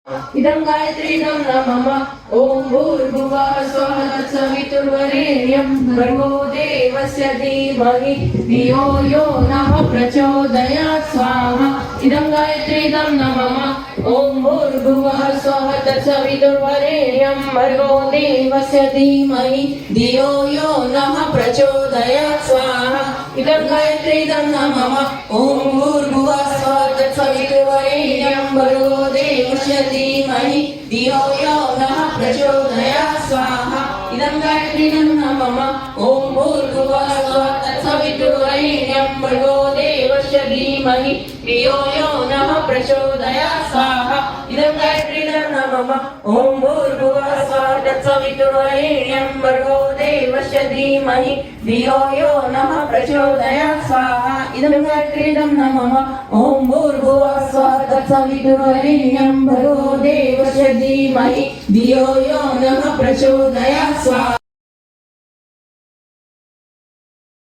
इदं गायत्रीदं न मम ॐ भूर्भुवः स्वः तत्सवितुर्वरेण्यं भर्गो देवस्य धीमहि धियो यो नः प्रचोदयात् स्वाहा इदं गायत्रीदं न मम ॐ भूर्भुवः स्वः तत्सवितुर्वरेण्यं भर्गो देवस्य धीमहि धियो यो नः प्रचोदयात् स्वाहा इदं गायत्रीदं न मम ॐ भूर्भुवः स्वः तत्सवितुर्वरेण्यं भर्गो देवस्य धीमहि धियो यो नः प्रचोदयात् स्वाहा इदं गायत्रीदं न मम ॐ भूर्भुवः स्वः तत्सवितुर्वरेण्यं भर्गो देवस्य धीमहि धियो यो नः प्रचोदयात् स्वाहा इदं गायत्रीदं न मम ॐ भूर्भुवः स्वः तत्सवितुर्वरेण्यं भर्गो देवस्य धीमहि धियो यो नः प्रचोदयात् स्वाहा इदं गायत्रीदं न मम ॐ भूर्भुवः स्वः तत्सवितुर्वरेण्यं भर्गो देवस्य धीमहि धियो यो नः प्रचोदयात् स्वाहा